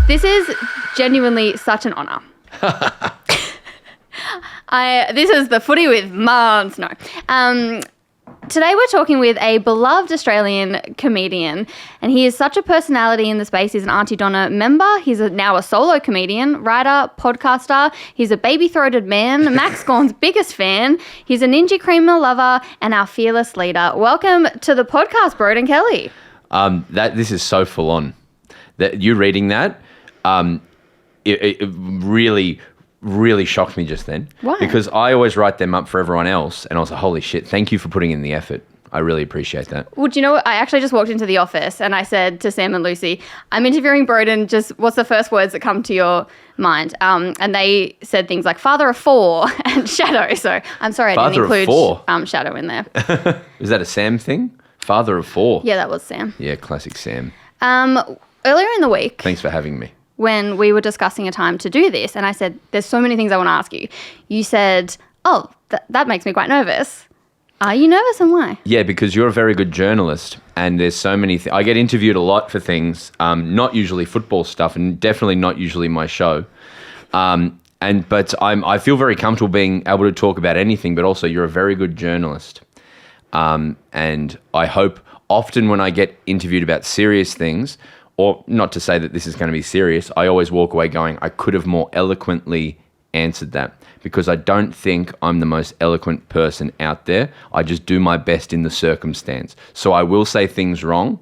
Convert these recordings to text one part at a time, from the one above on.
This is genuinely such an honour. This is the Footy with Mons. No. Today we're talking with a beloved Australian comedian, and he is such a personality in the space. He's an Auntie Donna member. He's now a solo comedian, writer, podcaster. He's a baby-throated man, Max Gorn's biggest fan. He's a Ninja Creamer lover and our fearless leader. Welcome to the podcast, Broden Kelly. This is so full on. That you reading that, it really shocked me just then. Why? Because I always write them up for everyone else, and I was like, holy shit, thank you for putting in the effort. I really appreciate that. Well, do you know what? I actually just walked into the office and I said to Sam and Lucy, I'm interviewing Broden, just what's the first words that come to your mind? And they said things like father of four and shadow. So I'm sorry I didn't include shadow in there. Is that a Sam thing? Father of four? Yeah, that was Sam. Yeah, classic Sam. Earlier in the week. Thanks for having me. When we were discussing a time to do this, and I said, there's so many things I want to ask you. You said, oh, that makes me quite nervous. Are you nervous, and why? Yeah, because you're a very good journalist, and there's so many I get interviewed a lot for things, not usually football stuff, and definitely not usually my show. But I feel very comfortable being able to talk about anything, but also you're a very good journalist. And I hope often when I get interviewed about serious things, or not to say that this is going to be serious, I always walk away going, I could have more eloquently answered that, because I don't think I'm the most eloquent person out there. I just do my best in the circumstance. So I will say things wrong,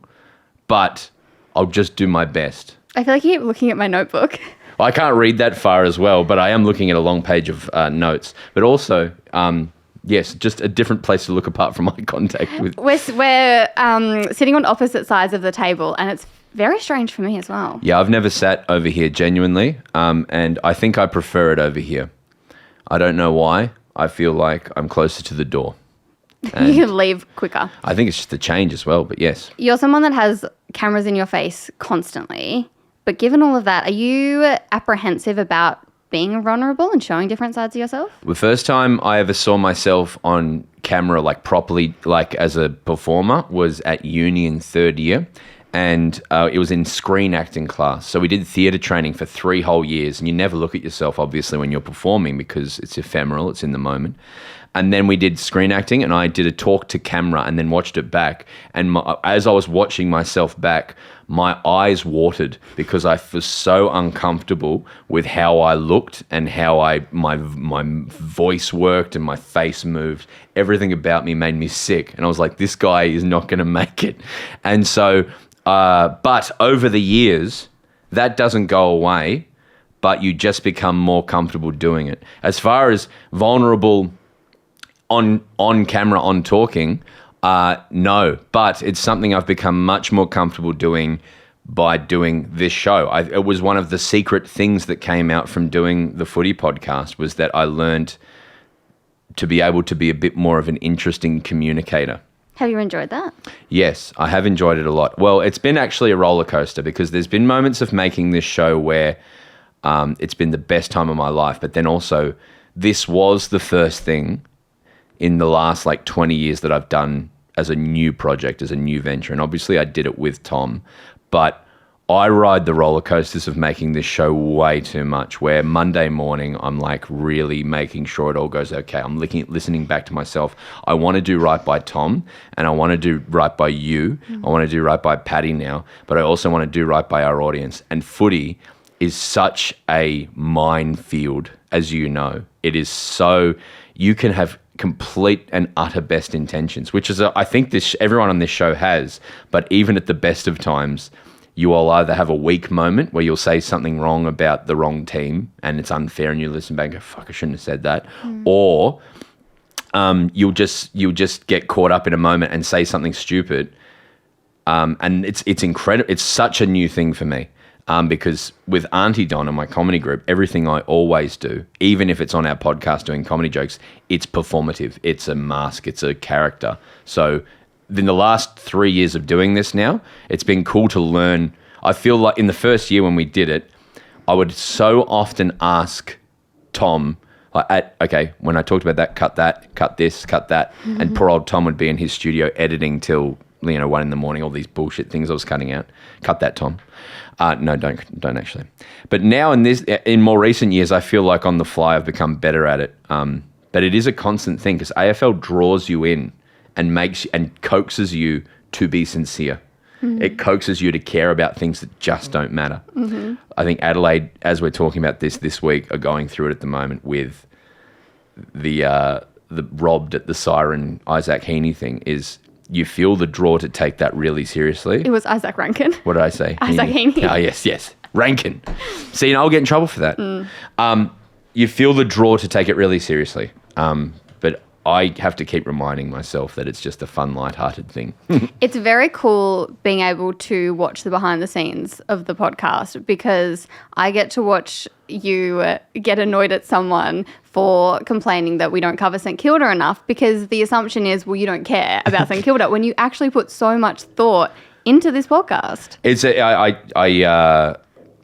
but I'll just do my best. I feel like you keep looking at my notebook. I can't read that far as well, but I am looking at a long page of notes. But also, yes, just a different place to look apart from eye contact with. We're sitting on opposite sides of the table, and it's very strange for me as well. Yeah, I've never sat over here genuinely, and I think I prefer it over here. I don't know why. I feel like I'm closer to the door. You can leave quicker. I think it's just the change as well, but yes. You're someone that has cameras in your face constantly, but given all of that, are you apprehensive about being vulnerable and showing different sides of yourself? The first time I ever saw myself on camera, like properly, like as a performer, was at uni in third year. And it was in screen acting class. So we did theatre training for 3 whole years. And you never look at yourself, obviously, when you're performing because it's ephemeral, it's in the moment. And then we did screen acting, and I did a talk to camera and then watched it back. And as I was watching myself back, my eyes watered because I was so uncomfortable with how I looked and how my voice worked and my face moved. Everything about me made me sick. And I was like, this guy is not going to make it. And so... but over the years, that doesn't go away, but you just become more comfortable doing it. As far as vulnerable on camera, on talking, no. But it's something I've become much more comfortable doing by doing this show. It was one of the secret things that came out from doing the Footy podcast, was that I learned to be able to be a bit more of an interesting communicator. Have you enjoyed that? Yes, I have enjoyed it a lot. Well, it's been actually a roller coaster because there's been moments of making this show where it's been the best time of my life. But then also, this was the first thing in the last 20 years that I've done as a new project, as a new venture. And obviously I did it with Tom. But I ride the roller coasters of making this show way too much, where Monday morning I'm really making sure it all goes okay. I'm listening back to myself. I want to do right by Tom, and I want to do right by you. I want to do right by Paddy now, but I also want to do right by our audience. And Footy is such a minefield, as you know. It is so, you can have complete and utter best intentions, which is, I think everyone on this show has, but even at the best of times, you will either have a weak moment where you'll say something wrong about the wrong team and it's unfair, and you listen back and go, fuck, I shouldn't have said that. Or you'll just get caught up in a moment and say something stupid. And it's incredible. It's such a new thing for me. Because with Auntie Donna, my comedy group, everything I always do, even if it's on our podcast doing comedy jokes, it's performative. It's a mask. It's a character. So in the last 3 years of doing this now, it's been cool to learn. I feel like in the first year when we did it, I would so often ask Tom, when I talked about that, cut this, cut that. And poor old Tom would be in his studio editing till 1 in the morning, all these bullshit things I was cutting out. Cut that, Tom. No, don't actually. But now in more recent years, I feel like on the fly I've become better at it. But it is a constant thing because AFL draws you in and coaxes you to be sincere. Mm-hmm. It coaxes you to care about things that just don't matter. Mm-hmm. I think Adelaide, as we're talking about this week, are going through it at the moment with the robbed at the siren Isaac Heaney thing. Is you feel the draw to take that really seriously. It was Isaac Rankin. What did I say? Isaac Heaney. Oh, yes. Rankin. See, I'll get in trouble for that. You feel the draw to take it really seriously. But I have to keep reminding myself that it's just a fun, lighthearted thing. It's very cool being able to watch the behind the scenes of the podcast because I get to watch you get annoyed at someone for complaining that we don't cover St Kilda enough because the assumption is, well, you don't care about St Kilda when you actually put so much thought into this podcast.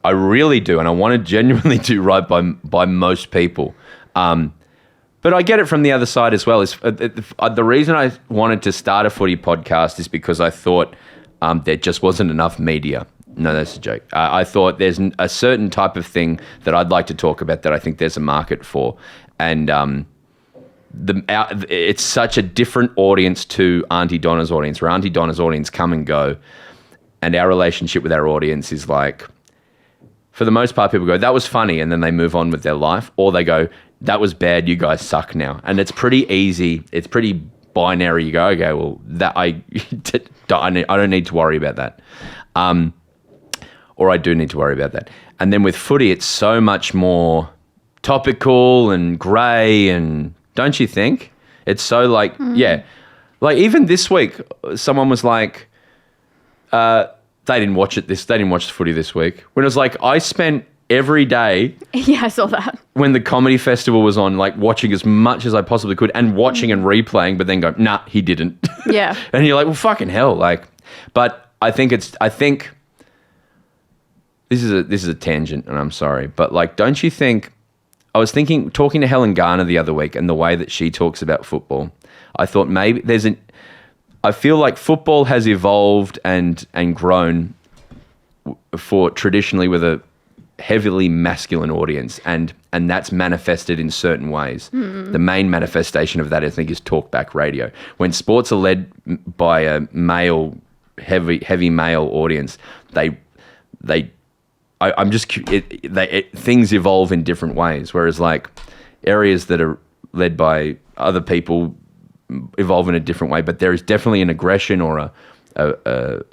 I really do, and I want to genuinely do right by most people. But I get it from the other side as well. The reason I wanted to start a footy podcast is because I thought there just wasn't enough media. No, that's a joke. I thought there's a certain type of thing that I'd like to talk about that I think there's a market for. And it's such a different audience to Auntie Donna's audience, where Auntie Donna's audience come and go. And our relationship with our audience is like, for the most part, people go, that was funny, and then they move on with their life. Or they go, that was bad, you guys suck now. And it's pretty easy. It's pretty binary. You go, okay, well, I don't need to worry about that. Or I do need to worry about that. And then with footy, it's so much more topical and grey, and don't you think? It's so like, yeah. Like even this week, someone was like, they didn't watch the footy this week. When it was like, I spent every day. Yeah, I saw that. When the comedy festival was on, like watching as much as I possibly could and watching and replaying, but then go, nah, he didn't. Yeah. And you're like, well, fucking hell. Like, but I think this is a tangent and I'm sorry, but like, don't you think, I was talking to Helen Garner the other week and the way that she talks about football, I thought maybe I feel like football has evolved and grown for traditionally with a heavily masculine audience, and that's manifested in certain ways. The main manifestation of that, I think, is talkback radio. When sports are led by a male, heavy male audience, things evolve in different ways. Whereas like areas that are led by other people evolve in a different way, but there is definitely an aggression or a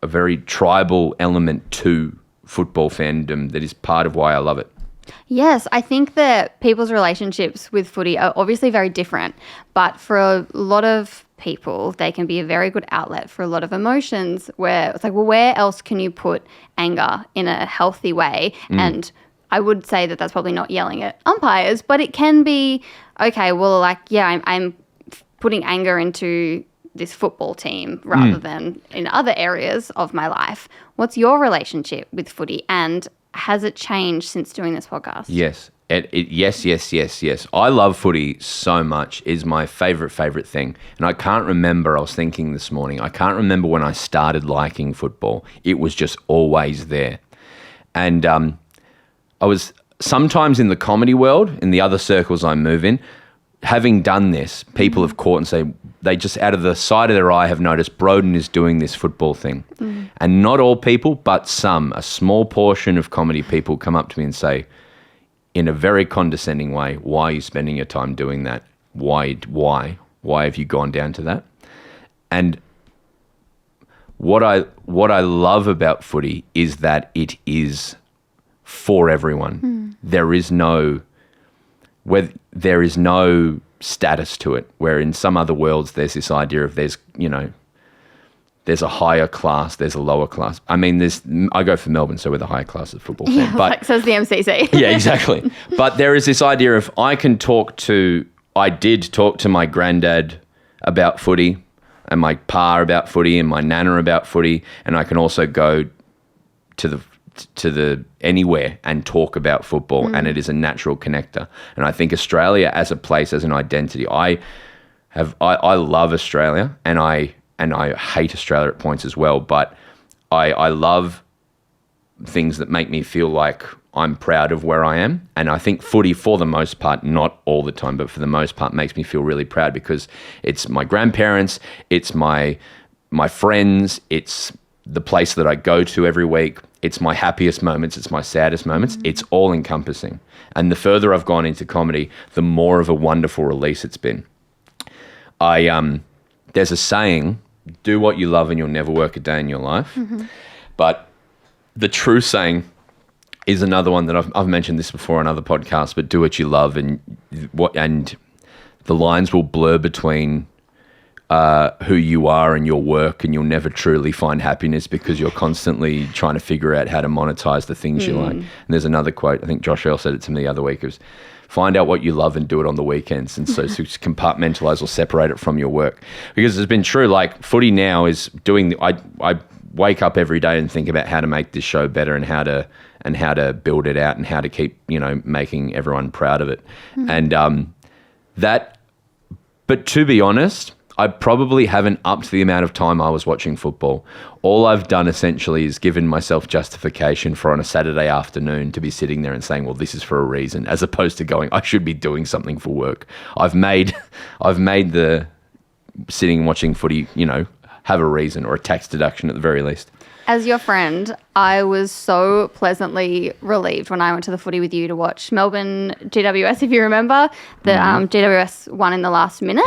very tribal element to football fandom that is part of why I love it. Yes, I think that people's relationships with footy are obviously very different, but for a lot of people, they can be a very good outlet for a lot of emotions where it's like, well, where else can you put anger in a healthy way? And I would say that that's probably not yelling at umpires, but it can be, okay, well, like, yeah, I'm putting anger into this football team rather than in other areas of my life. What's your relationship with footy, and has it changed since doing this podcast? Yes. Yes. I love footy so much. It's my favourite thing. And I can't remember, I was thinking this morning, I can't remember when I started liking football. It was just always there. And I was sometimes in the comedy world, in the other circles I move in, having done this, people have caught and say, they just out of the side of their eye have noticed Broden is doing this football thing. And not all people, but some, a small portion of comedy people come up to me and say, in a very condescending way, why are you spending your time doing that? Why have you gone down to that? And what I love about footy is that it is for everyone. There is no status to it, where in some other worlds there's this idea of there's a higher class, there's a lower class. I mean, I go for Melbourne, so we're the higher class of football fan. But like says the MCC. Yeah, exactly. But there is this idea of I did talk to my granddad about footy and my pa about footy and my nana about footy, and I can also go to the anywhere and talk about football, and it is a natural connector. And I think Australia as a place, as an identity, I love Australia, and I and I hate Australia at points as well, but I love things that make me feel like I'm proud of where I am. And I think footy, for the most part, not all the time, but for the most part, makes me feel really proud because it's my grandparents, it's my friends, it's the place that I go to every week, it's my happiest moments, it's my saddest moments, it's all encompassing. And the further I've gone into comedy, the more of a wonderful release it's been. There's a saying, do what you love and you'll never work a day in your life. But the true saying is another one that I've mentioned this before on other podcasts, but do what you love and the lines will blur between who you are and your work, and you'll never truly find happiness because you're constantly trying to figure out how to monetize the things you like. And there's another quote, I think Josh Earl said it to me the other week, it was, find out what you love and do it on the weekends. And so compartmentalize or separate it from your work. Because it's been true, like footy now is doing, I wake up every day and think about how to make this show better and how to build it out and how to keep, making everyone proud of it. And but to be honest, I probably haven't upped the amount of time I was watching football. All I've done essentially is given myself justification for on a Saturday afternoon to be sitting there and saying, well, this is for a reason, as opposed to going, I should be doing something for work. I've made the sitting and watching footy, have a reason or a tax deduction at the very least. As your friend, I was so pleasantly relieved when I went to the footy with you to watch Melbourne GWS, if you remember. The GWS won in the last minute.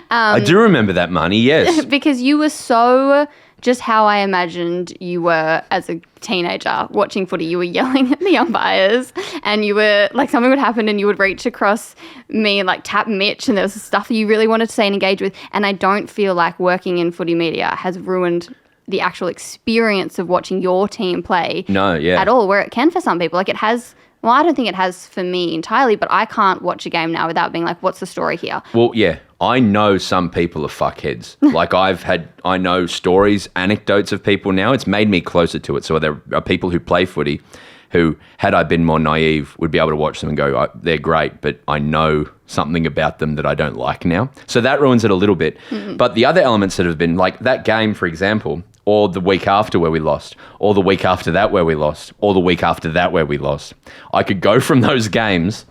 I do remember that, Marnie, yes. Because you were so just how I imagined you were as a teenager watching footy. You were yelling at the umpires and you were like, something would happen and you would reach across me and like tap Mitch, and there was stuff that you really wanted to say and engage with. And I don't feel like working in footy media has ruined the actual experience of watching your team play at all, where it can for some people. Like it has, well, I don't think it has for me entirely, but I can't watch a game now without being like, what's the story here? Well, yeah, I know some people are fuckheads. Like I know stories, anecdotes of people now. It's made me closer to it. So there are people who play footy who, had I been more naive, would be able to watch them and go, they're great, but I know something about them that I don't like now. So that ruins it a little bit. But the other elements that have been, like that game, for example, or the week after where we lost, or the week after that where we lost, or the week after that where we lost. I could go from those games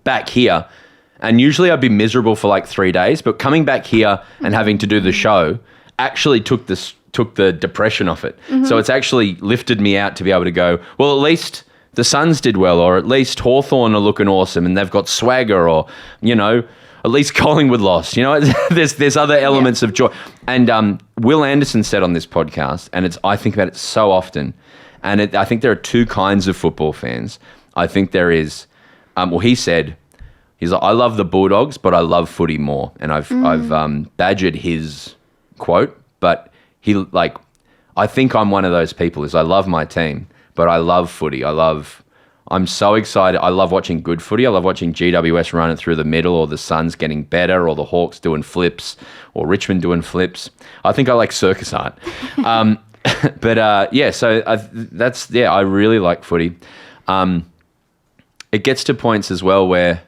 back here, and usually I'd be miserable for like 3 days, but coming back here and having to do the show actually took the depression off it. So it's actually lifted me out to be able to go, well, at least the Suns did well, or at least Hawthorn are looking awesome and they've got swagger, or, at least Collingwood lost. There's other elements of joy. And Will Anderson said on this podcast, and I think about it so often, and I think there are two kinds of football fans. I think there is, he said, he's like, I love the Bulldogs, but I love footy more. And I've badgered his quote, but I think I'm one of those people, is I love my team, but I love footy. I'm so excited. I love watching good footy. I love watching GWS run it through the middle, or the Suns getting better, or the Hawks doing flips, or Richmond doing flips. I think I like circus art. I really like footy. It gets to points as well where,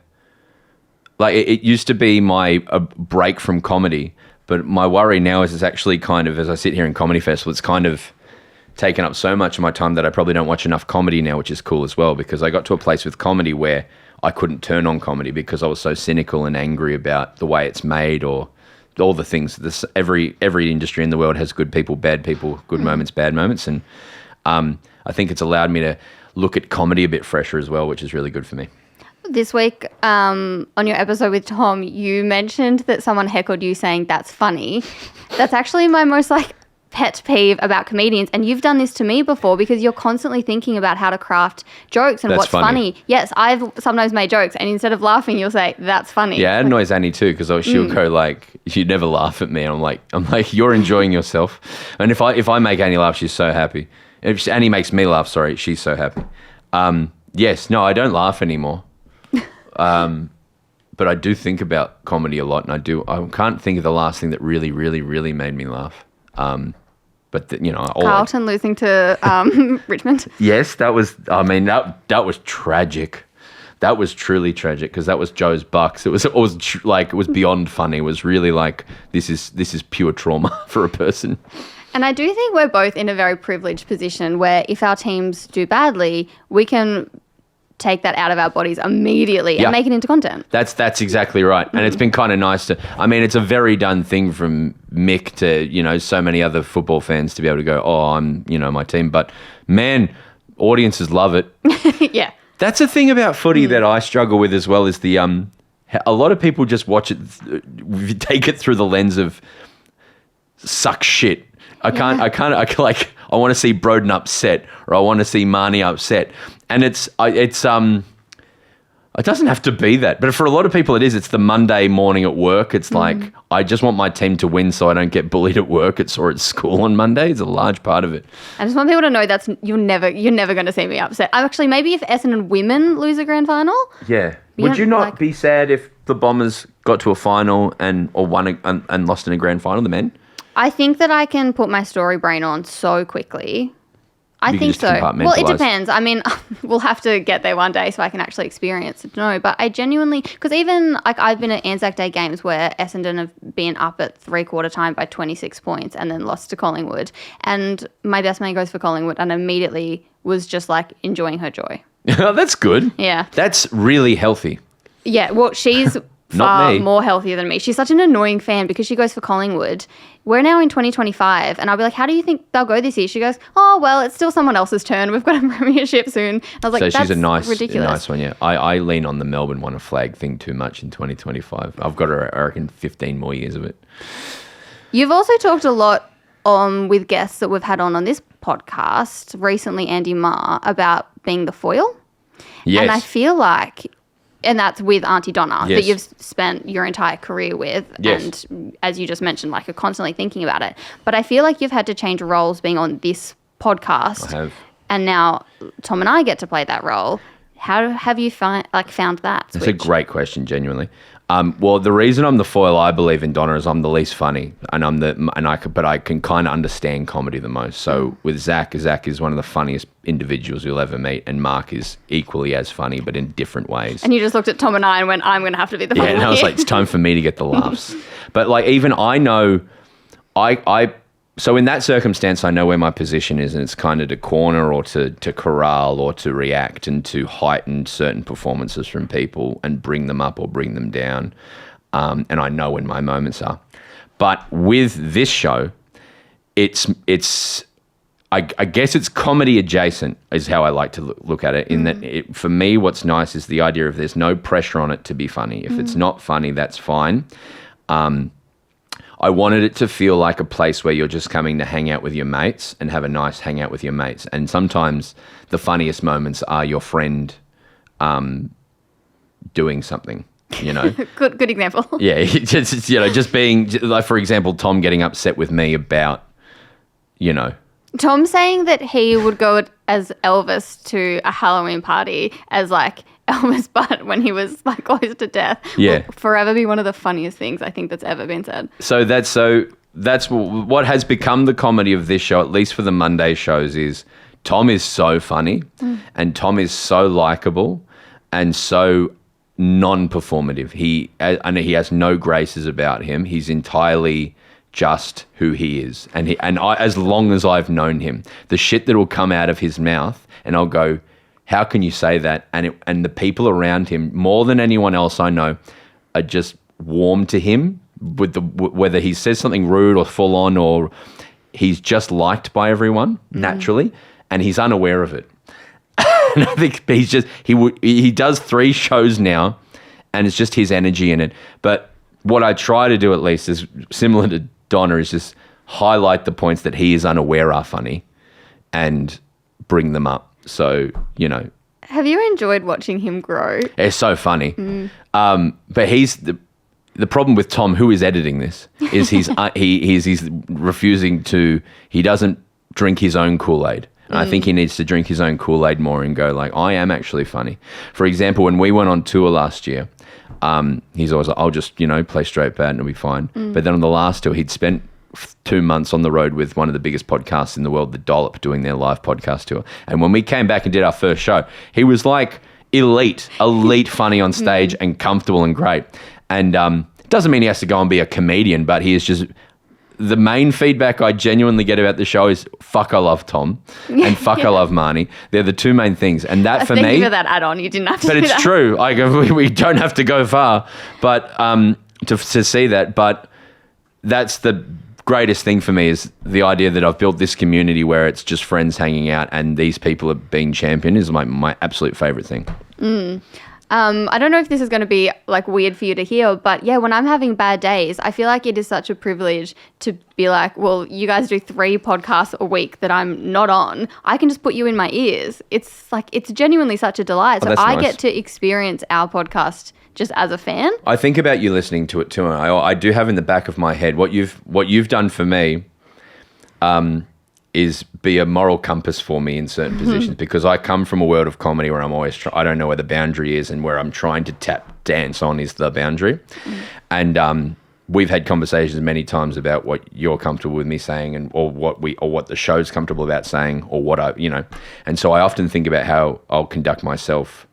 like, it used to be a break from comedy, but my worry now is it's actually kind of, as I sit here in Comedy Festival, it's kind of taken up so much of my time that I probably don't watch enough comedy now, which is cool as well, because I got to a place with comedy where I couldn't turn on comedy because I was so cynical and angry about the way it's made, or all the things. Every industry in the world has good people, bad people, good moments, bad moments. And I think it's allowed me to look at comedy a bit fresher as well, which is really good for me. This week, on your episode with Tom, you mentioned that someone heckled you saying, that's funny. That's actually my most pet peeve about comedians, and you've done this to me before because you're constantly thinking about how to craft jokes and what's funny. Yes, I've sometimes made jokes, and instead of laughing, you'll say, that's funny. Yeah, it annoys Annie too, because she'll go like, you'd never laugh at me. And I'm like, you're enjoying yourself. And if I make Annie laugh, she's so happy. If Annie makes me laugh, she's so happy. Yes, no, I don't laugh anymore. But I do think about comedy a lot, and I can't think of the last thing that really, really, really made me laugh. But Carlton losing to Richmond. Yes, that was tragic. That was truly tragic because that was Joe's Bucks. It was beyond funny. It was really like this is pure trauma for a person. And I do think we're both in a very privileged position where if our teams do badly, we can take that out of our bodies immediately and make it into content. That's exactly right. And it's been kind of nice to, I mean, it's a very done thing from Mick to, so many other football fans to be able to go, oh, I'm, my team. But man, audiences love it. Yeah. That's a thing about footy that I struggle with as well is a lot of people just watch it, take it through the lens of suck shit. I want to see Broden upset or I want to see Marnie upset. And it doesn't have to be that. But for a lot of people it is. It's the Monday morning at work. It's like, I just want my team to win so I don't get bullied at work or at school on Monday. It's a large part of it. I just want people to know you're never going to see me upset. Actually, maybe if Essendon women lose a grand final. Yeah. Would you not be sad if the Bombers got to a final or won and lost in a grand final, the men? I think that I can put my story brain on so quickly. I think so. Well, it depends. I mean, we'll have to get there one day so I can actually experience it. No, but I genuinely, because even I've been at Anzac Day games where Essendon have been up at 3/4 time by 26 points and then lost to Collingwood. And my best mate goes for Collingwood and immediately was just like enjoying her joy. That's good. Yeah. That's really healthy. Yeah. Well, she's far more healthier than me. She's such an annoying fan because she goes for Collingwood. We're now in 2025 and I'll be like, how do you think they'll go this year? She goes, oh, well, it's still someone else's turn. We've got a premiership soon. I was like, so that's a ridiculous. nice one, yeah. I lean on the Melbourne won a flag thing too much in 2025. I've got, I reckon, 15 more years of it. You've also talked a lot with guests that we've had on this podcast, recently Andy Marr, about being the foil. Yes. And I feel like... And that's with Auntie Donna that you've spent your entire career with. Yes. And as you just mentioned, are constantly thinking about it. But I feel like you've had to change roles being on this podcast. I have. And now Tom and I get to play that role. How have you found that switch? That's a great question, genuinely. Well, the reason I'm the foil, I believe, in Donna is I'm the least funny, but I can kind of understand comedy the most. So with Zach is one of the funniest individuals you'll ever meet, and Mark is equally as funny, but in different ways. And you just looked at Tom and I and went, I'm going to have to be the funny. Yeah, and I was like, it's time for me to get the laughs. But even I know, so in that circumstance, I know where my position is, and it's kind of to corner or to corral or to react and to heighten certain performances from people and bring them up or bring them down. And I know when my moments are. But with this show, I guess it's comedy adjacent is how I like to look at it. In that, for me, what's nice is the idea of there's no pressure on it to be funny. If it's not funny, that's fine. I wanted it to feel like a place where you're just coming to hang out with your mates and have a nice hangout with your mates. And sometimes the funniest moments are your friend doing something, Good example. Yeah, just being, like, for example, Tom getting upset with me about, Tom saying that he would go as Elvis to a Halloween party as Elvis Butt when he was close to death. Yeah. Will forever be one of the funniest things I think that's ever been said. So that's what has become the comedy of this show, at least for the Monday shows, is Tom is so funny and Tom is so likable and so non-performative. He has no graces about him. He's entirely just who he is. And as long as I've known him, the shit that will come out of his mouth and I'll go, how can you say that? And the people around him, more than anyone else I know, are just warm to him. Whether he says something rude or full on, or he's just liked by everyone naturally, and he's unaware of it. And I think he does 3 shows now, and it's just his energy in it. But what I try to do, at least, is similar to Donna, is just highlight the points that he is unaware are funny, and bring them up. So, Have you enjoyed watching him grow? It's so funny. But he's the problem with Tom, who is editing this, is he's refusing to. He doesn't drink his own Kool-Aid. And I think he needs to drink his own Kool-Aid more and go I am actually funny. For example, when we went on tour last year, he's always like, I'll just play straight bat and it'll be fine. But then on the last tour, he'd spent 2 months on the road with one of the biggest podcasts in the world, The Dollop, doing their live podcast tour. And when we came back and did our first show, he was elite funny on stage and comfortable and great. And doesn't mean he has to go and be a comedian, but he is just... The main feedback I genuinely get about the show is fuck, I love Tom and fuck, I love Marnie. They're the two main things. And that for me... Thank you for that add-on. You didn't have to But do it's that. true. Like, we don't have to go far but to see that. But that's the greatest thing for me, is the idea that I've built this community where it's just friends hanging out and these people are being championed is my absolute favourite thing. I don't know if this is going to be like weird for you to hear, but yeah, when I'm having bad days, I feel like it is such a privilege to be like, well, you guys do 3 podcasts a week that I'm not on. I can just put you in my ears. It's like, it's genuinely such a delight. So I get to experience our podcast just as a fan. I think about you listening to it too, and I do have in the back of my head what you've done for me. Is be a moral compass for me in certain positions, because I come from a world of comedy where I'm always I don't know where the boundary is, and where I'm trying to dance on is the boundary. And we've had conversations many times about what you're comfortable with me saying, or what the show's comfortable about saying, or what and so I often think about how I'll conduct myself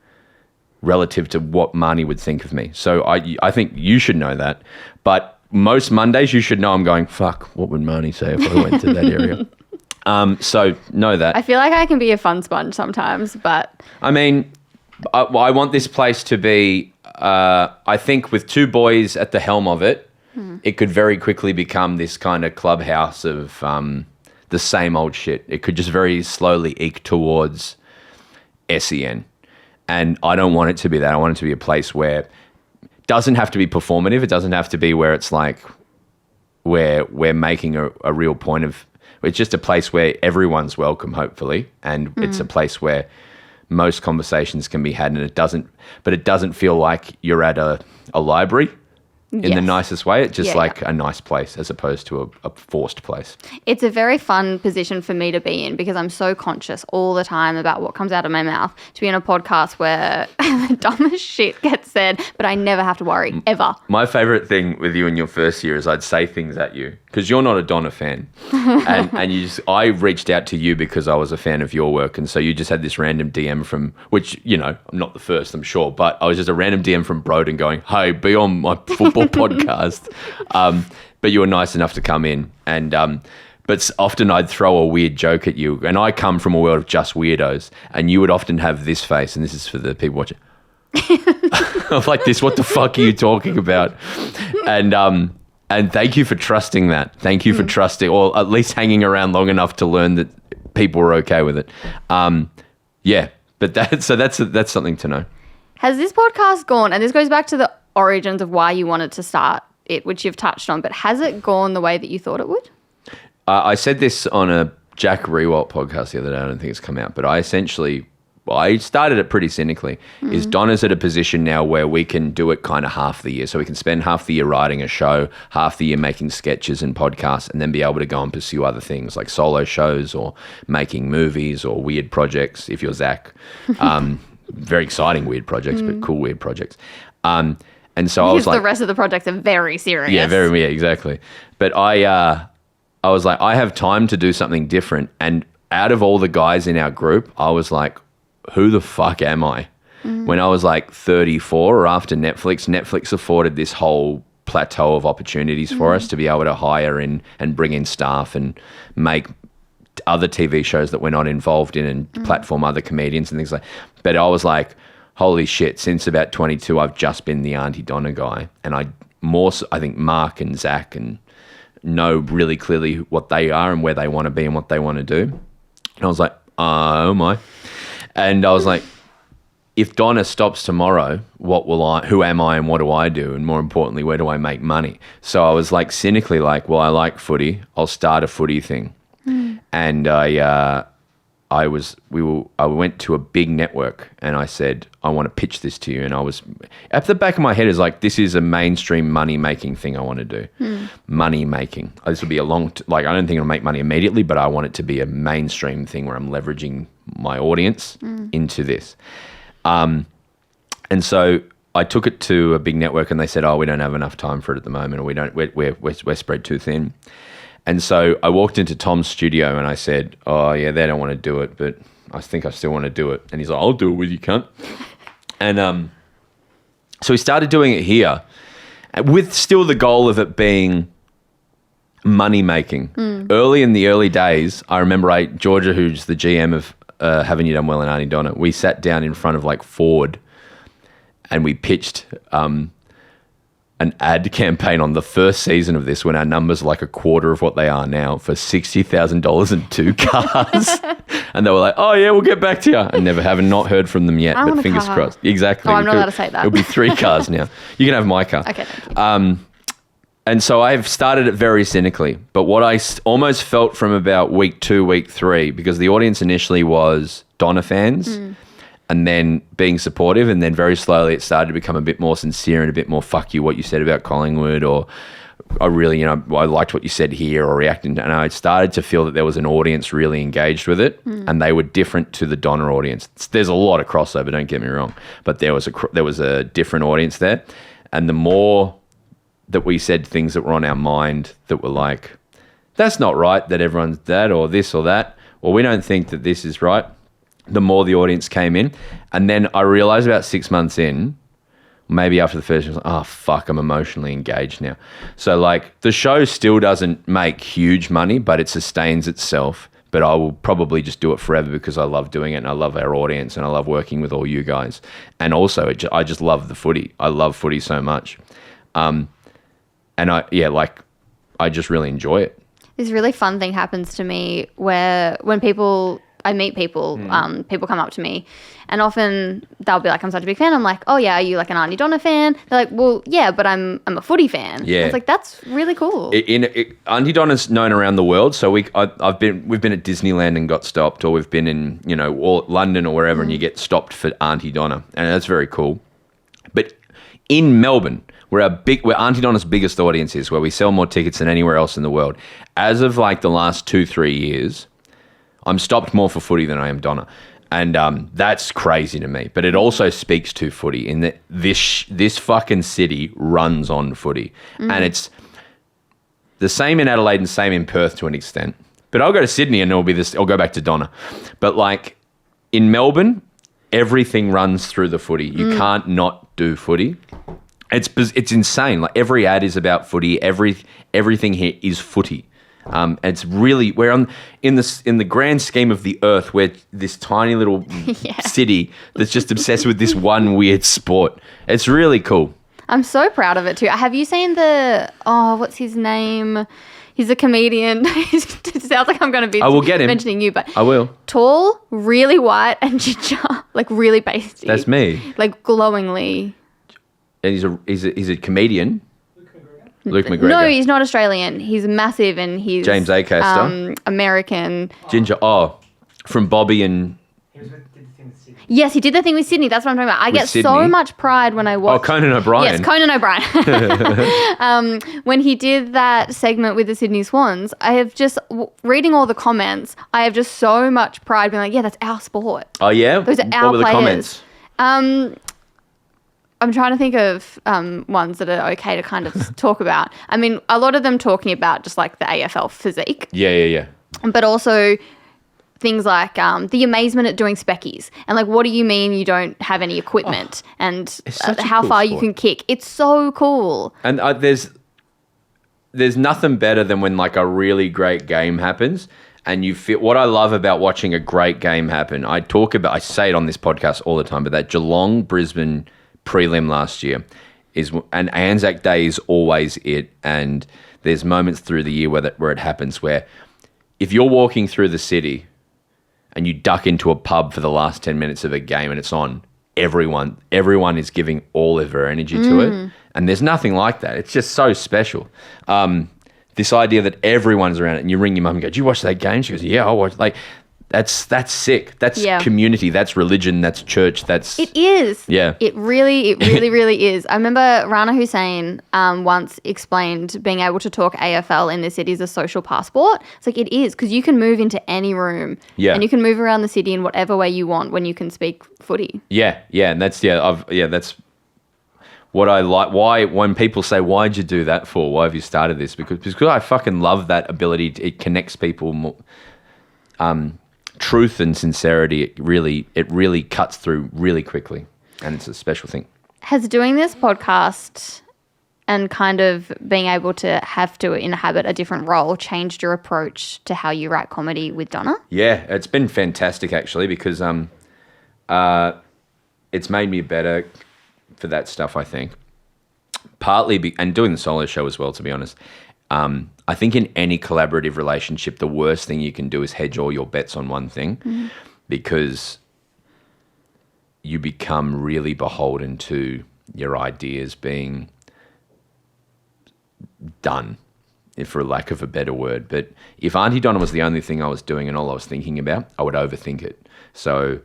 relative to what Marnie would think of me. So I think you should know that, but most Mondays you should know I'm going, fuck, what would Marnie say if I went to that area? So know that. I feel like I can be a fun sponge sometimes, but... I mean, I want this place to be, I think with 2 boys at the helm of it, it could very quickly become this kind of clubhouse of the same old shit. It could just very slowly eke towards SEN. And I don't want it to be that. I want it to be a place where it doesn't have to be performative. It doesn't have to be where it's like where we're making a real point of... It's just a place where everyone's welcome, hopefully, and it's a place where most conversations can be had, and it doesn't feel like you're at a library in the nicest way. It's just like a nice place as opposed to a forced place. It's a very fun position for me to be in, because I'm so conscious all the time about what comes out of my mouth, to be in a podcast where the dumbest shit gets said, but I never have to worry, ever. My favourite thing with you in your first year is I'd say things at you, because you're not a Donna fan. and I reached out to you because I was a fan of your work, and so you just had this random DM from, which, I'm not the first, I'm sure, but I was just a random DM from Broden going, hey, be on my football podcast. But you were nice enough to come in, and but often I'd throw a weird joke at you, and I come from a world of just weirdos, and you would often have this face, and this is for the people watching. I'm like this, what the fuck are you talking about? And thank you for trusting that. Thank you for trusting, or at least hanging around long enough to learn that people were okay with it. But that's something to know. Has this podcast gone, and this goes back to the origins of why you wanted to start it, which you've touched on, but has it gone the way that you thought it would? I said this on a Jack Rewalt podcast the other day. I don't think it's come out, but I started it pretty cynically. Is Donna's at a position now where we can do it kind of half the year. So we can spend half the year writing a show, half the year making sketches and podcasts, and then be able to go and pursue other things like solo shows or making movies or weird projects, if you're Zach. Very exciting weird projects, but cool weird projects. And so I was like... the rest of the projects are very serious. Yeah, exactly. But I was like, I have time to do something different. And out of all the guys in our group, I was like, who the fuck am I? When I was like 34 or after Netflix afforded this whole plateau of opportunities for us to be able to hire in and bring in staff and make other TV shows that we're not involved in and platform other comedians and things like that. But I was like, holy shit, since about 22, I've just been the Auntie Donna guy. And I think Mark and Zach and know really clearly what they are and where they want to be and what they want to do. And I was like, oh my. And I was like, if Donna stops tomorrow, who am I and what do I do? And more importantly, where do I make money? So I was like cynically like, well, I like footy. I'll start a footy thing. And I went to a big network and I said, I want to pitch this to you. And I was, at the back of my head is like, this is a mainstream money-making thing I want to do. Money-making. This will be I don't think it'll make money immediately, but I want it to be a mainstream thing where I'm leveraging my audience into this. And so I took it to a big network and they said, oh, we don't have enough time for it at the moment, or we're spread too thin. And so I walked into Tom's studio and I said, oh, yeah, they don't want to do it, but I think I still want to do it. And he's like, I'll do it with you, cunt. And so we started doing it here with still the goal of it being money making. Early in the early days, I remember Georgia, who's the GM of Haven't You Done Well and Auntie Donna, we sat down in front of like Ford and we pitched an ad campaign on the first season of this when our numbers are like a quarter of what they are now for $60,000 and 2 cars. And they were like, oh yeah, we'll get back to you. I haven't not heard from them yet, but fingers crossed. Exactly. Oh, I'm not allowed to say that. It'll be 3 cars now. You can have my car. Okay, thank you. And so I've started it very cynically. But what I almost felt from about week 2, week 3, because the audience initially was Donna fans and then being supportive, and then very slowly it started to become a bit more sincere and a bit more fuck you what you said about Collingwood, or I really, I liked what you said here, or reacting. And I started to feel that there was an audience really engaged with it, and they were different to the Donna audience. There's a lot of crossover, don't get me wrong, but there was a different audience there. And the more that we said things that were on our mind that were like, that's not right that everyone's that, or this or that, or we don't think that this is right, the more the audience came in. And then I realized about 6 months in, maybe after the first, I was like, oh, fuck, I'm emotionally engaged now. So, like, the show still doesn't make huge money, but it sustains itself. But I will probably just do it forever because I love doing it, and I love our audience, and I love working with all you guys. And also, I just love the footy. I love footy so much. And I just really enjoy it. This really fun thing happens to me where when I meet people, people come up to me, and often they'll be like, I'm such a big fan. I'm like, oh yeah, are you like an Auntie Donna fan? They're like, well, yeah, but I'm a footy fan. Yeah. It's like, that's really cool. Auntie Donna's known around the world. So we've been at Disneyland and got stopped, or we've been in, London or wherever, and you get stopped for Auntie Donna. And that's very cool. But in Melbourne, where Auntie Donna's biggest audience is, where we sell more tickets than anywhere else in the world, as of like the last 2-3 years, I'm stopped more for footy than I am Donna. And that's crazy to me. But it also speaks to footy in that this fucking city runs on footy. And it's the same in Adelaide and same in Perth to an extent. But I'll go to Sydney and it'll be this, I'll go back to Donna. But like in Melbourne, everything runs through the footy. You can't not do footy. It's insane. Like every ad is about footy. Everything here is footy. It's really, in the grand scheme of the earth, we're this tiny little city that's just obsessed with this one weird sport. It's really cool. I'm so proud of it too. Have you seen what's his name? He's a comedian. It sounds like I'm going to be mentioning you, but I will. Tall, really white and ginger, like really pasty. That's me. Like glowingly. And he's a comedian. Luke McGregor. No, he's not Australian. He's massive, and he's James Acaster. American. Ginger. Oh, from Bobby and. Did the thing with Sydney. Yes, he did the thing with Sydney. That's what I'm talking about. I get so much pride when I watch. Oh, Conan O'Brien. Yes, Conan O'Brien. When he did that segment with the Sydney Swans, I have just reading all the comments. I have just so much pride being like, yeah, that's our sport. Oh yeah. Those are our what were players. The comments? I'm trying to think of ones that are okay to kind of talk about. I mean, a lot of them talking about just like the AFL physique. Yeah. But also things like the amazement at doing speckies. And like, what do you mean you don't have any equipment? And how far you can kick. It's so cool. And there's nothing better than when like a really great game happens. And you feel what I love about watching a great game happen. I say it on this podcast all the time, but that Geelong-Brisbane prelim last year and Anzac Day is always it, and there's moments through the year where it happens where if you're walking through the city and you duck into a pub for the last 10 minutes of a game and it's on, everyone is giving all of their energy to it, and there's nothing like that. It's just so special. This idea that everyone's around it, and you ring your mum and go, "Did you watch that game?" She goes, "Yeah, I watched." Like that's sick. That's community. That's religion. That's church. It is. Yeah. It really, really is. I remember Rana Hussein once explained being able to talk AFL in the city is a social passport. It's like it is, because you can move into any room. Yeah. And you can move around the city in whatever way you want when you can speak footy. Yeah, and that's that's what I like. Why when people say, "Why'd you do that for? Why have you started this?" Because I fucking love that ability. It connects people more. Truth and sincerity, it really cuts through really quickly. and it's a special thing. Has doing this podcast and kind of being able to have to inhabit a different role changed your approach to how you write comedy with Donna? Yeah, it's been fantastic actually because it's made me better for that stuff, I think. Partly, and doing the solo show as well, to be honest. I think in any collaborative relationship, the worst thing you can do is hedge all your bets on one thing because you become really beholden to your ideas being done, for lack of a better word. But if Auntie Donna was the only thing I was doing and all I was thinking about, I would overthink it. So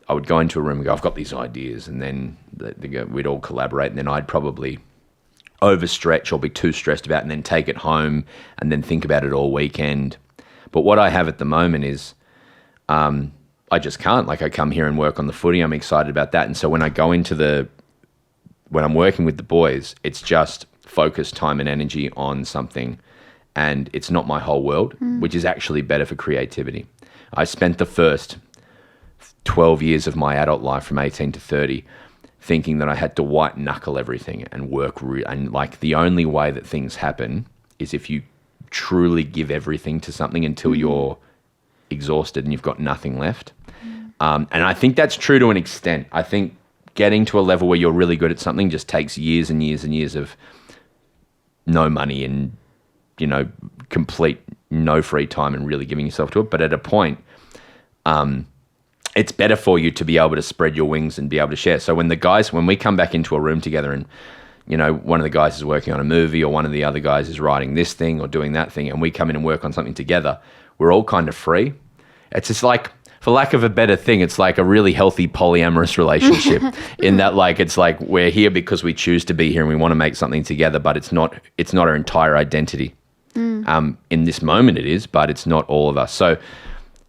I would go into a room and go, I've got these ideas, and then we'd all collaborate, and then I'd probably overstretch or be too stressed about it and then take it home and then think about it all weekend. But what I have at the moment is I just can't. Like, I come here and work on the footy. I'm excited about that. And so when I go into when I'm working with the boys, it's just focus time and energy on something, and it's not my whole world, which is actually better for creativity. I spent the first 12 years of my adult life from 18 to 30 thinking that I had to white knuckle everything and work and like the only way that things happen is if you truly give everything to something until you're exhausted and you've got nothing left. And I think that's true to an extent. I think getting to a level where you're really good at something just takes years and years and years of no money and, complete no free time and really giving yourself to it. But at a point, it's better for you to be able to spread your wings and be able to share. So when we come back into a room together and, one of the guys is working on a movie or one of the other guys is writing this thing or doing that thing, and we come in and work on something together, we're all kind of free. It's just like, for lack of a better thing, it's like a really healthy polyamorous relationship in that, like, it's like we're here because we choose to be here and we want to make something together, but it's not our entire identity. In this moment it is, but it's not all of us. So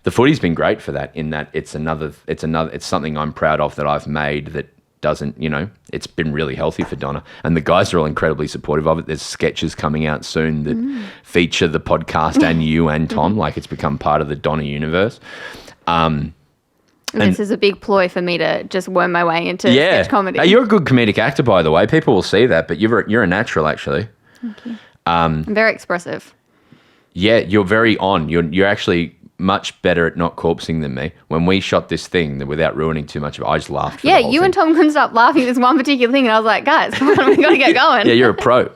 the footy's been great for that, in that it's something I'm proud of that I've made that doesn't, it's been really healthy for Donna. And the guys are all incredibly supportive of it. There's sketches coming out soon that feature the podcast and you and Tom. Like, it's become part of the Donna universe. This is a big ploy for me to just worm my way into sketch comedy. You're a good comedic actor, by the way. People will see that, but you're a natural, actually. Thank you. I'm very expressive. Yeah, you're very on. You're actually much better at not corpsing than me. When we shot this thing, without ruining too much of it, I just laughed for the whole you thing. And Tom couldn't stop laughing at this one particular thing, and I was like, guys, come on, we got to get going. Yeah, you're a pro.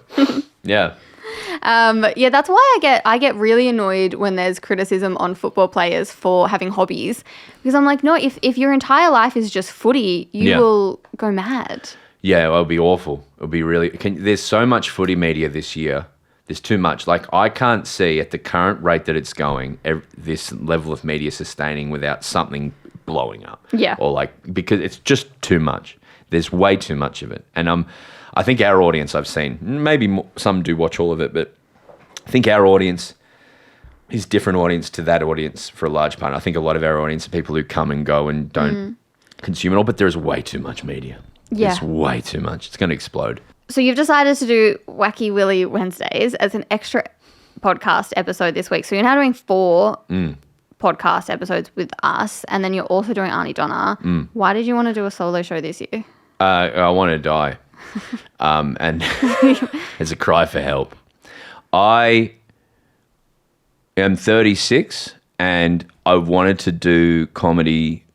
Yeah. That's why I get really annoyed when there's criticism on football players for having hobbies, because I'm like, no, if your entire life is just footy, you will go mad. Yeah, it'll be awful. It'll be really. There's so much footy media this year. There's too much. Like, I can't see at the current rate that it's going, this level of media sustaining without something blowing up. Yeah. Or because it's just too much. There's way too much of it. And I think our audience, I've seen, maybe some do watch all of it, but I think our audience is a different audience to that audience for a large part. I think a lot of our audience are people who come and go and don't consume it all, but there's way too much media. Yeah. It's way too much. It's going to explode. So you've decided to do Wacky Willy Wednesdays as an extra podcast episode this week. So you're now doing 4 podcast episodes with us, and then you're also doing Auntie Donna. Why did you want to do a solo show this year? I want to die. And it's a cry for help. I am 36 and I've wanted to do comedy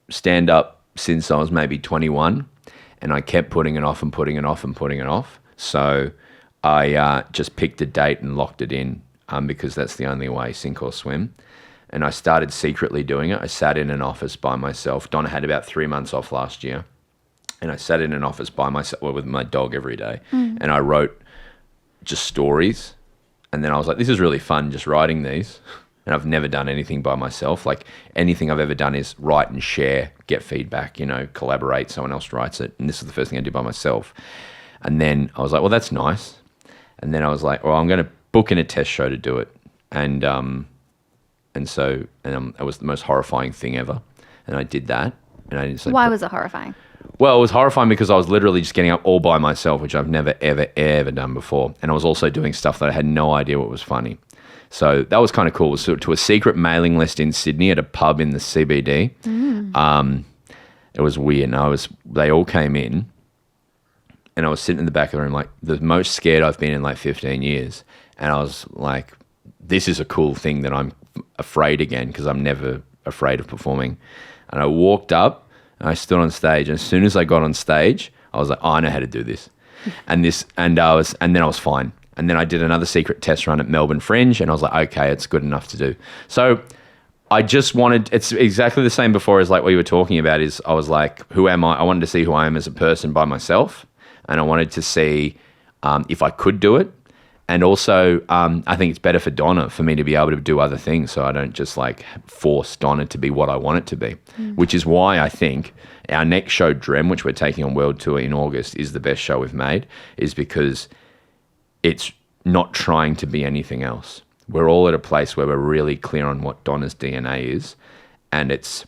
stand-up since I was maybe 21. And I kept putting it off and putting it off and putting it off. So I just picked a date and locked it in because that's the only way, sink or swim. And I started secretly doing it. I sat in an office by myself. Donna had about 3 months off last year. And I sat in an office by myself with my dog every day. And I wrote just stories. And then I was like, this is really fun just writing these. And I've never done anything by myself. Like, anything I've ever done is write and share, get feedback, collaborate, someone else writes it. And this is the first thing I did by myself. And then I was like, well, that's nice. And then I was like, well, I'm going to book in a test show to do it. And so it was the most horrifying thing ever. And I did that. And I didn't say, why was it horrifying? Well, it was horrifying because I was literally just getting up all by myself, which I've never, ever, ever done before. And I was also doing stuff that I had no idea what was funny. So that was kind of cool. So to a secret mailing list in Sydney at a pub in the CBD. it was weird. And they all came in, and I was sitting in the back of the room, like the most scared I've been in like 15 years. And I was like, this is a cool thing that I'm afraid again, because I'm never afraid of performing. And I walked up and I stood on stage. And as soon as I got on stage, I was like, oh, I know how to do this. And then I was fine. And then I did another secret test run at Melbourne Fringe, and I was like, okay, it's good enough to do. So I just wanted, it's exactly the same before as like what you were talking about, is I was like, who am I? I wanted to see who I am as a person by myself. And I wanted to see if I could do it. And also, I think it's better for Donna for me to be able to do other things, so I don't just like force Donna to be what I want it to be, which is why I think our next show, Drem, which we're taking on World Tour in August, is the best show we've made, is because it's not trying to be anything else. We're all at a place where we're really clear on what Donna's DNA is, and it's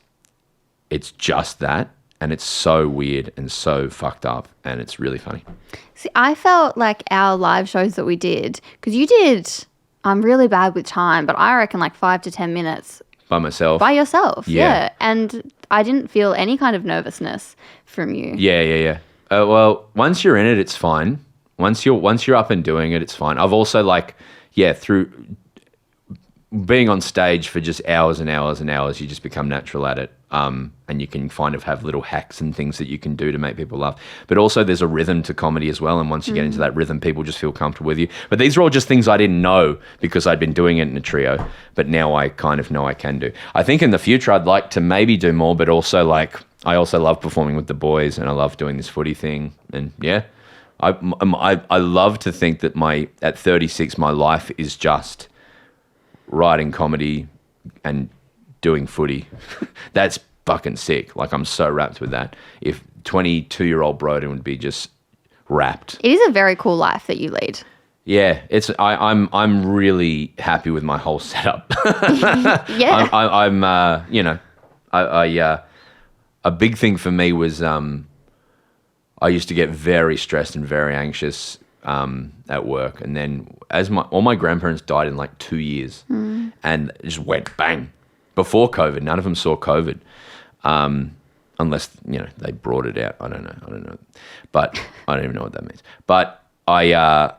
just that. And it's so weird and so fucked up, and it's really funny. See, I felt like our live shows that we did, because you did, I'm really bad with time, but I reckon like 5 to 10 minutes. By myself? By yourself, yeah. And I didn't feel any kind of nervousness from you. Yeah. Well, once you're in it, it's fine. Once you're up and doing it, it's fine. I've also through being on stage for just hours and hours and hours, you just become natural at it. And you can kind of have little hacks and things that you can do to make people laugh. But also there's a rhythm to comedy as well. And once you get into that rhythm, people just feel comfortable with you. But these are all just things I didn't know because I'd been doing it in a trio. But now I kind of know I can do. I think in the future I'd like to maybe do more, but also I also love performing with the boys, and I love doing this footy thing. And yeah, I love to think that at 36, my life is just writing comedy and doing footy. That's fucking sick. Like, I'm so wrapped with that. If 22-year-old Broden would be just wrapped. It is a very cool life that you lead. Yeah, I'm really happy with my whole setup. Yeah. I'm a big thing for me was I used to get very stressed and very anxious at work, and then all my grandparents died in like 2 years, and it just went bang. Before COVID, none of them saw COVID, unless they brought it out. I don't know, but I don't even know what that means. But I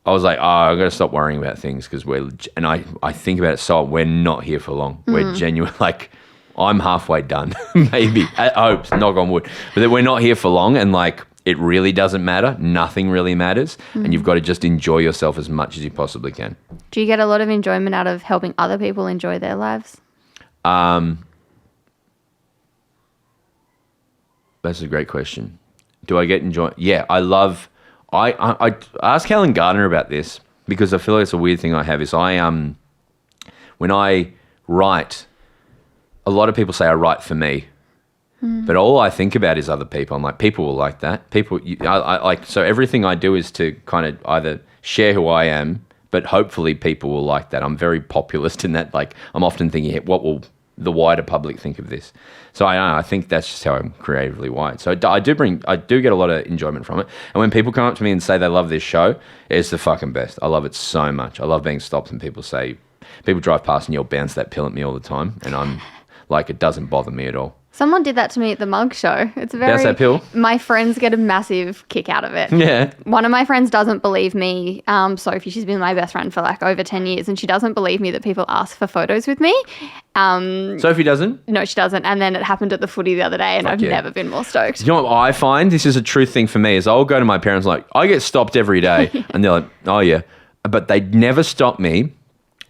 was like, I'm gonna stop worrying about things, because I think about it. So we're not here for long. We're genuine. Like, I'm halfway done, maybe. I hope, knock on wood. But then we're not here for long, and like, it really doesn't matter. Nothing really matters, and you've got to just enjoy yourself as much as you possibly can. Do you get a lot of enjoyment out of helping other people enjoy their lives? That's a great question. Do I get enjoyment? Yeah, I love. I asked Helen Gardner about this, because I feel like it's a weird thing I have. Is when I write, a lot of people say I write for me. But all I think about is other people. I'm like, people will like that. So everything I do is to kind of either share who I am, but hopefully people will like that. I'm very populist in that. Like, I'm often thinking, what will the wider public think of this? So I think that's just how I'm creatively wired. So I do get a lot of enjoyment from it. And when people come up to me and say they love this show, it's the fucking best. I love it so much. I love being stopped and people drive past and you'll bounce that pill at me all the time. And I'm like, it doesn't bother me at all. Someone did that to me at the Mug Show. It's Bounce that pill? My friends get a massive kick out of it. Yeah. One of my friends doesn't believe me. Sophie, she's been my best friend for like over 10 years, and she doesn't believe me that people ask for photos with me. Sophie doesn't? No, she doesn't. And then it happened at the footy the other day, and I've never been more stoked. You know what I find? This is a truth thing for me, is I'll go to my parents like, I get stopped every day. And they're like, oh yeah. But they never stop me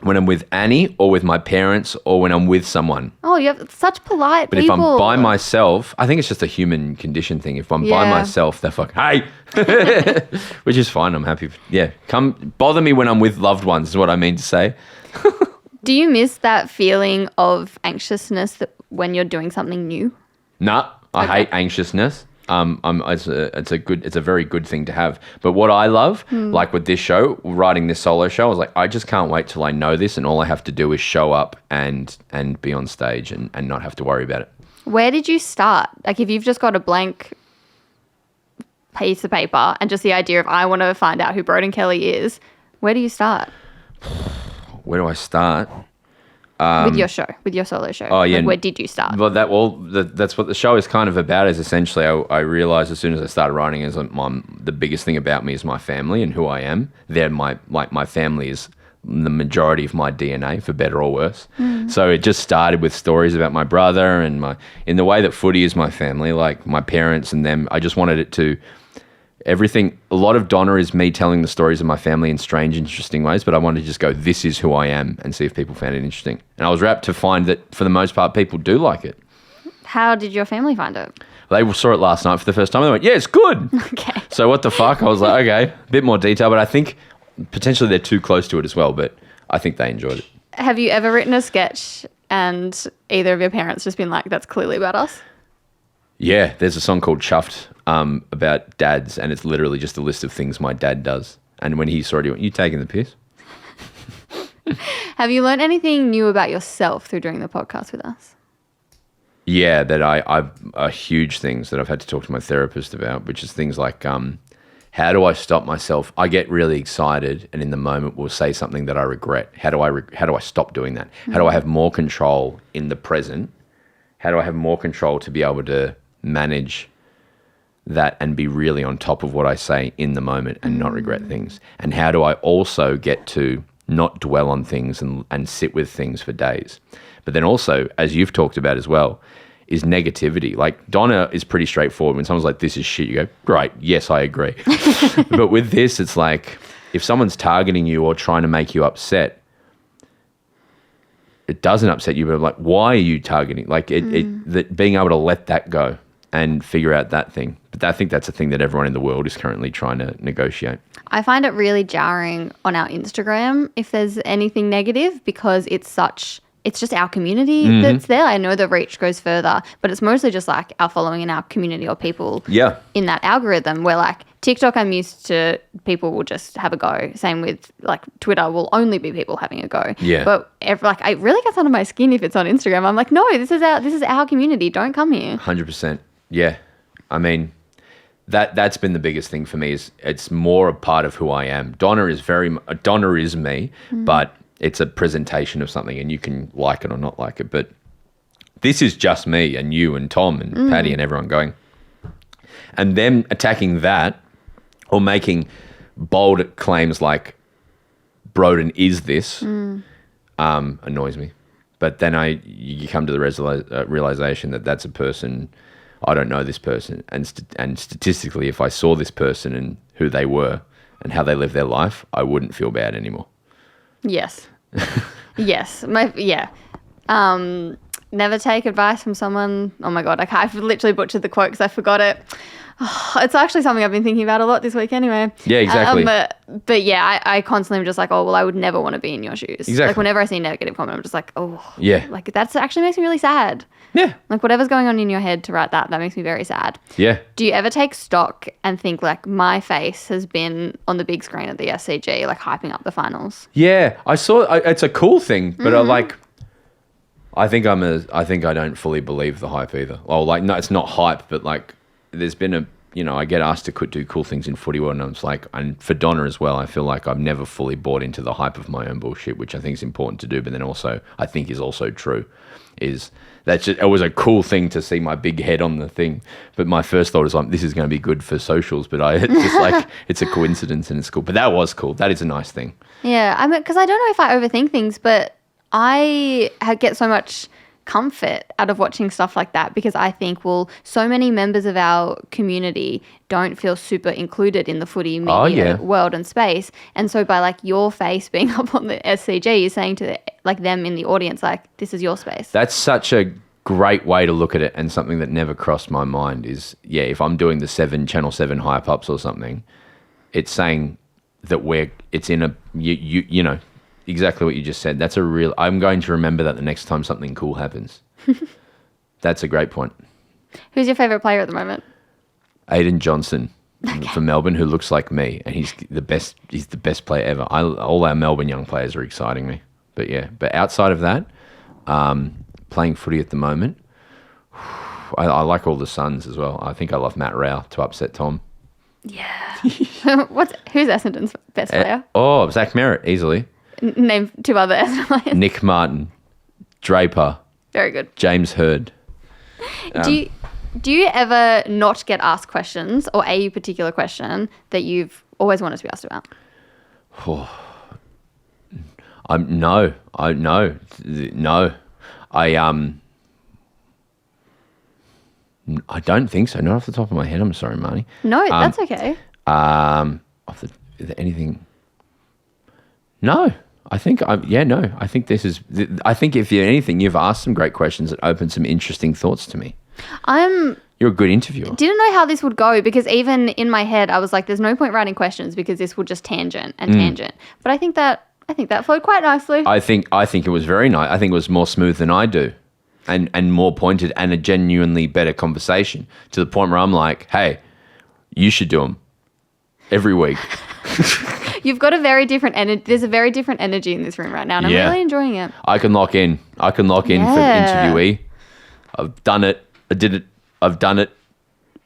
when I'm with Annie or with my parents or when I'm with someone. Oh, you have such polite people. But if I'm by myself, I think it's just a human condition thing. If I'm by myself, they're like, hey, which is fine. I'm happy. Come bother me when I'm with loved ones is what I mean to say. Do you miss that feeling of anxiousness when you're doing something new? Nah, I hate anxiousness. It's a very good thing to have. But what I love, like with this show, writing this solo show, I was like, I just can't wait till I know this, and all I have to do is show up and be on stage and not have to worry about it. Where did you start? Like, if you've just got a blank piece of paper and just the idea of, I want to find out who Broden Kelly is, where do you start? Where do I start? with your show, with your solo show? Oh, yeah. Like, where did you start? Well, that's what the show is kind of about. Is essentially, I realized as soon as I started writing, is the biggest thing about me is my family and who I am. My family is the majority of my DNA, for better or worse. So it just started with stories about my brother and in the way that Footy is my family, like my parents and them. I just wanted it to. Everything, a lot of Donna is me telling the stories of my family in strange, interesting ways, but I wanted to just go, this is who I am, and see if people found it interesting. And I was rapt to find that, for the most part, people do like it. How did your family find it? They saw it last night for the first time, and they went, yeah, it's good. Okay. So what the fuck? I was like, okay, a bit more detail, but I think potentially they're too close to it as well, but I think they enjoyed it. Have you ever written a sketch and either of your parents just been like, that's clearly about us? Yeah, there's a song called Chuffed about dads, and it's literally just a list of things my dad does. And when he saw it, he went, you taking the piss? Have you learned anything new about yourself through doing the podcast with us? Yeah, that I've huge things that I've had to talk to my therapist about, which is things like how do I stop myself? I get really excited and in the moment will say something that I regret. How do I stop doing that? How do I have more control in the present? How do I have more control to be able to manage that and be really on top of what I say in the moment and not regret things? And how do I also get to not dwell on things and sit with things for days? But then also, as you've talked about as well, is negativity. Like Donna is pretty straightforward. When someone's like, this is shit, you go, great, yes, I agree. But with this, it's like, if someone's targeting you or trying to make you upset, it doesn't upset you, but like, why are you targeting? Like that being able to let that go and figure out that thing. But I think that's a thing that everyone in the world is currently trying to negotiate. I find it really jarring on our Instagram if there's anything negative, because it's just our community that's there. I know the reach goes further, but it's mostly just like our following in our community or people in that algorithm, where like TikTok, I'm used to people will just have a go. Same with like Twitter will only be people having a go. Yeah. But it really gets under my skin if it's on Instagram. I'm like, no, this is our community. Don't come here. 100%. Yeah. I mean, that's been the biggest thing for me, is it's more a part of who I am. Donna is me, but it's a presentation of something and you can like it or not like it. But this is just me and you and Tom and Patty and everyone going. And them attacking that or making bold claims like Broden is this annoys me. But then you come to the realization that that's a person. I don't know this person, and statistically, if I saw this person and who they were and how they live their life, I wouldn't feel bad anymore. Yes. Yes. Never take advice from someone. Oh my God, I've literally butchered the quote because I forgot it. Oh, it's actually something I've been thinking about a lot this week anyway. Yeah, exactly. But yeah, I constantly am just like, oh, well, I would never want to be in your shoes. Exactly. Like whenever I see a negative comment, I'm just like, oh. Yeah. Like that actually makes me really sad. Yeah. Like whatever's going on in your head to write that makes me very sad. Yeah. Do you ever take stock and think like my face has been on the big screen at the SCG, like hyping up the finals? Yeah, I saw. It's a cool thing, but I think I don't fully believe the hype either. Oh, like no, it's not hype, but like there's been I get asked to do cool things in footy world, and it's like, and for Donna as well, I feel like I've never fully bought into the hype of my own bullshit, which I think is important to do, but then also I think is also true. It was a cool thing to see my big head on the thing, but my first thought was like, this is going to be good for socials, but it's just like, it's a coincidence and it's cool. But that was cool. That is a nice thing. Yeah, I mean, because I don't know if I overthink things, but I get so much comfort out of watching stuff like that, because I think, well, so many members of our community don't feel super included in the footy media world and space, and so by like your face being up on the SCG, you're saying to like them in the audience, like, this is your space. That's such a great way to look at it, and something that never crossed my mind is, if I'm doing the Channel 7 hype ups or something, it's saying that it's in a you know exactly what you just said. I'm going to remember that the next time something cool happens. That's a great point. Who's your favourite player at the moment? Aiden Johnson for Melbourne, who looks like me, and he's the best player ever. All our Melbourne young players are exciting me. But outside of that, playing footy at the moment, I like all the Suns as well. I think I love Matt Rao to upset Tom. Yeah. Who's Essendon's best player? Zach Merritt, easily. Name two other Essendon players. Nick Martin. Draper. Very good. James Hurd. Do you ever not get asked questions or a particular question that you've always wanted to be asked about? No. I don't think so. Not off the top of my head. I'm sorry, Marnie. No, that's okay. Is there anything? No. I think no. I think I think if you're anything, you've asked some great questions that opened some interesting thoughts to me. You're a good interviewer. Didn't know how this would go because even in my head, I was like, "There's no point writing questions because this will just tangent and tangent." But I think that flowed quite nicely. I think it was very nice. I think it was more smooth than I do, and more pointed and a genuinely better conversation to the point where I'm like, "Hey, you should do them every week." You've got a very different energy. There's a very different energy in this room right now, and I'm really enjoying it. I can lock in. For interviewee. I've done it. I did it. I've done it.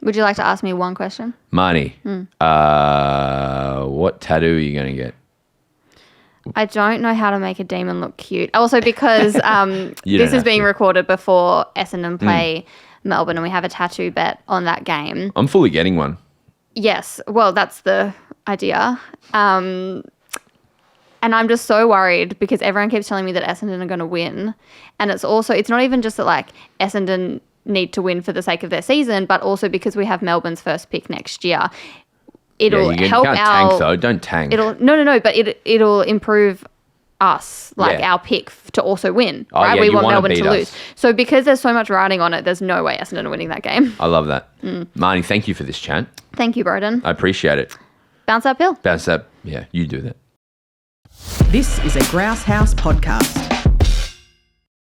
Would you like to ask me one question? Marnie, what tattoo are you going to get? I don't know how to make a demon look cute. Also, because this is being recorded before Essendon play Melbourne, and we have a tattoo bet on that game. I'm fully getting one. Yes. Well, that's the idea. And I'm just so worried because everyone keeps telling me that Essendon are going to win. And it's not even just that like Essendon need to win for the sake of their season, but also because we have Melbourne's first pick next year. It'll help can't tank though. Don't tank. No, but it'll improve us, our pick to also win, right? Yeah, we want Melbourne to us. lose. So because there's so much riding on it, there's no way Essendon are winning that game. I love that. Marnie, thank you for this chat. Thank you, Broden. I appreciate it. Bounce up, Bill. Bounce up. Yeah, you do that. This is a Grouse House podcast.